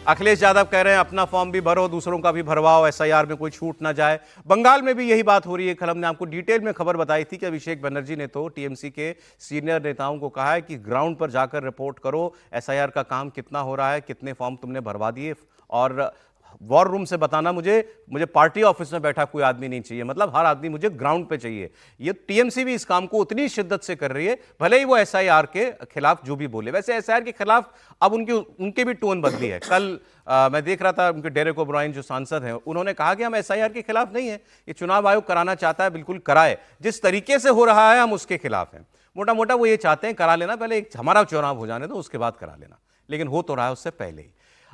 अखिलेश यादव कह रहे हैं अपना फॉर्म भी भरो, दूसरों का भी भरवाओ, एसआईआर में कोई छूट ना जाए। बंगाल में भी यही बात हो रही है। कल हमने आपको डिटेल में खबर बताई थी कि अभिषेक बनर्जी ने तो टीएमसी के सीनियर नेताओं को कहा है कि ग्राउंड पर जाकर रिपोर्ट करो, एसआईआर का काम कितना हो रहा है, कितने फॉर्म तुमने भरवा दिए, और वॉर रूम से बताना मुझे पार्टी ऑफिस में बैठा कोई आदमी नहीं चाहिए, मतलब हर आदमी मुझे ग्राउंड पे चाहिए। ये टीएमसी भी इस काम को उतनी शिद्दत से कर रही है, भले ही वो एसआईआर के खिलाफ जो भी बोले। वैसे एसआईआर के खिलाफ अब उनके भी टोन बदली है। कल मैं देख रहा था, उनके डेरेक ओब्रायन जो सांसद हैं, उन्होंने कहा कि हम एसआईआर के खिलाफ नहीं है, ये चुनाव आयोग कराना चाहता है, बिल्कुल कराए, जिस तरीके से हो रहा है हम उसके खिलाफ हैं। मोटा मोटा वो ये चाहते हैं करा लेना, पहले हमारा चुनाव हो जाने दो, उसके बाद करा लेना, लेकिन हो तो रहा है उससे पहले ही।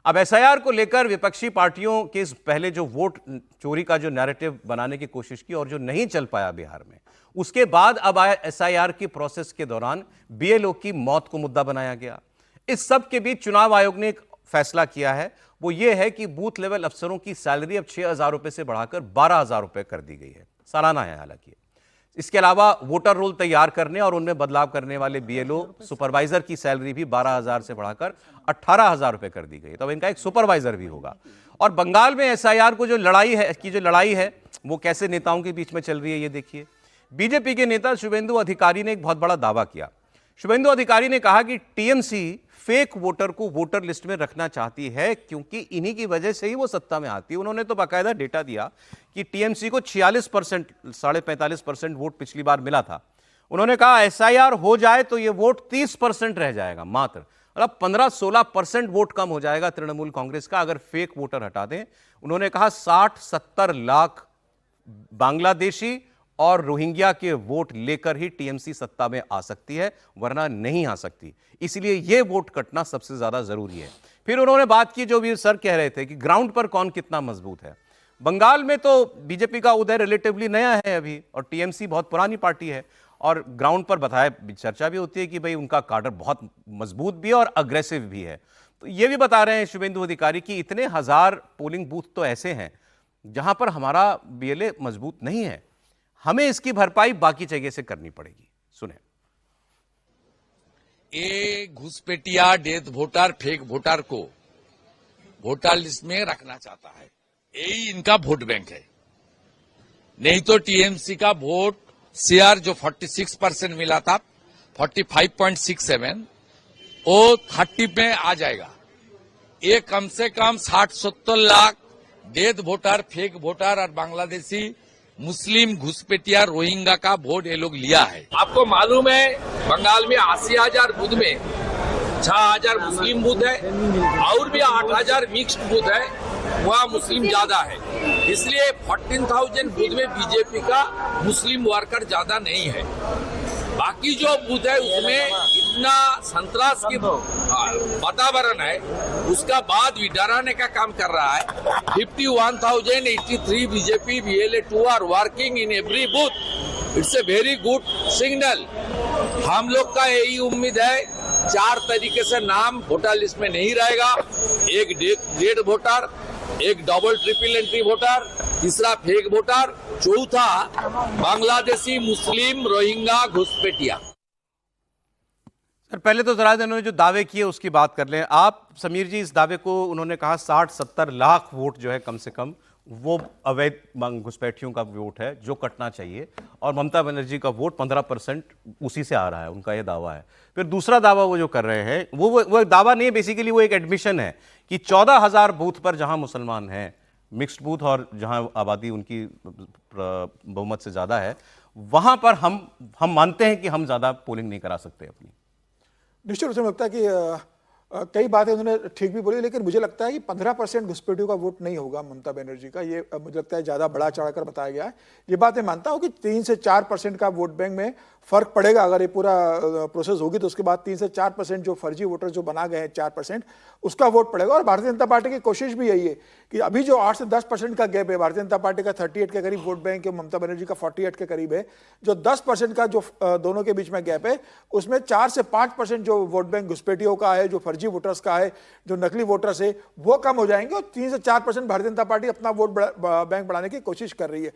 अब एसआईआर को लेकर विपक्षी पार्टियों के पहले जो वोट चोरी का जो नैरेटिव बनाने की कोशिश की और जो नहीं चल पाया बिहार में, उसके बाद अब आया एसआईआर की प्रोसेस के दौरान बीएलओ की मौत को मुद्दा बनाया गया। इस सब के बीच चुनाव आयोग ने एक फैसला किया है, वो ये है कि बूथ लेवल अफसरों की सैलरी अब 6,000 रुपए से बढ़ाकर 12,000 रुपए कर दी गई है, सालाना है हालांकि। इसके अलावा वोटर रोल तैयार करने और उनमें बदलाव करने वाले बीएलओ सुपरवाइजर की सैलरी भी 12,000 से बढ़ाकर 18,000 रुपए कर दी गई। तो इनका एक सुपरवाइजर भी होगा। और बंगाल में एसआईआर को जो लड़ाई है वो कैसे नेताओं के बीच में चल रही है, ये देखिए। बीजेपी के नेता शुभेंदु अधिकारी ने एक बहुत बड़ा दावा किया। शुभेंदु अधिकारी ने कहा कि टीएमसी फेक वोटर को वोटर लिस्ट में रखना चाहती है, क्योंकि इन्हीं की वजह से ही वो सत्ता में आती है। उन्होंने तो बाकायदा डेटा दिया कि टीएमसी को 46%, 45.5% वोट पिछली बार मिला था। उन्होंने कहा एसआईआर हो जाए तो ये वोट 30% रह जाएगा मात्र, मतलब 15-16% वोट कम हो जाएगा तृणमूल कांग्रेस का अगर फेक वोटर हटा दें। उन्होंने कहा 60-70 लाख बांग्लादेशी और रोहिंग्या के वोट लेकर ही टीएमसी सत्ता में आ सकती है, वरना नहीं आ सकती। इसलिए यह वोट कटना सबसे ज्यादा जरूरी है। फिर उन्होंने बात की, जो भी सर कह रहे थे कि ग्राउंड पर कौन कितना मजबूत है। बंगाल में तो बीजेपी का उदय रिलेटिवली नया है अभी, और टीएमसी बहुत पुरानी पार्टी है, और ग्राउंड पर बताया चर्चा भी होती है कि भाई उनका काडर बहुत मजबूत भी है और अग्रेसिव भी है। तो ये भी बता रहे हैं शुभेंदु अधिकारी कि इतने हजार पोलिंग बूथ तो ऐसे हैं जहां पर हमारा बीएलए मजबूत नहीं है, हमें इसकी भरपाई बाकी जगह से करनी पड़ेगी। सुने। ये घुसपैठिया डेथ वोटर फेक वोटर को वोटर लिस्ट में रखना चाहता है, यही इनका वोट बैंक है। नहीं तो टीएमसी का वोट शेयर जो 46% मिला था, 45.67, वो 30 में आ जाएगा। ये कम से कम 60-70 lakh death voter fake voter और बांग्लादेशी मुस्लिम घुसपैठिया रोहिंग्या का वोट ये लोग लिया है। आपको मालूम है बंगाल में 80,000 बूथ में 6,000 मुस्लिम बूथ है और भी 8,000 मिक्स्ड बूथ है, वहाँ मुस्लिम ज्यादा है। इसलिए 14,000 बूथ में बीजेपी का मुस्लिम वर्कर ज्यादा नहीं है। बाकी जो बूथ है उसमें इतना संतरास की वातावरण है, उसका बाद भी डराने का काम कर रहा है। 51,083 BJP BLA2 are working in every booth. It's a very good signal. हम लोग का यही उम्मीद है 4 तरीके से नाम वोटर लिस्ट में नहीं रहेगा। एक डेड वोटर, एक डबल ट्रिपल एंट्री वोटर, तीसरा फेक वोटर, चौथा बांग्लादेशी मुस्लिम रोहिंग्या घुसपैठिया। सर पहले तो जरा इन्होंने जो दावे किए उसकी बात कर लें आप समीर जी। इस दावे को उन्होंने कहा 60-70 लाख वोट जो है कम से कम वो अवैध घुसपैठियों का वोट है जो कटना चाहिए, और ममता बनर्जी का वोट 15% उसी से आ रहा है, उनका यह दावा है। फिर दूसरा दावा वो जो कर रहे हैं वो दावा नहीं है, बेसिकली वो एक एडमिशन है कि 14,000 बूथ पर जहां मुसलमान हैं, मिक्स्ड बूथ और जहां आबादी उनकी बहुमत से ज्यादा है, वहां पर हम मानते हैं कि हम ज्यादा पोलिंग नहीं करा सकते अपनी। निश्चित रूप से लगता है कि कई बातें उन्होंने ठीक भी बोली, लेकिन मुझे लगता है कि 15% घुसपैठियों का वोट नहीं होगा ममता बनर्जी का। ये मुझे लगता है ज़्यादा बड़ा चढ़ाकर बताया गया है। ये बात मैं मानता हूँ कि 3 से 4% का वोट बैंक में फर्क पड़ेगा अगर ये पूरा प्रोसेस होगी, तो उसके बाद 3 से 4% जो फर्जी वोटर जो बना गए हैं 4%, उसका वोट पड़ेगा। और भारतीय जनता पार्टी की कोशिश भी यही है कि अभी जो 8 से 10% का गैप है, भारतीय जनता पार्टी का 38 के करीब वोट बैंक है, ममता बनर्जी का 48 के करीब है, जो 10% का जो दोनों के बीच में गैप है, उसमें 4 से 5% जो वोट बैंक घुसपैठियों का है, जो फर्जी वोटर्स का है, जो नकली वोटर्स है, वो कम हो जाएंगे और 3 से 4% भारतीय जनता पार्टी अपना वोट बैंक बढ़ाने की कोशिश कर रही है।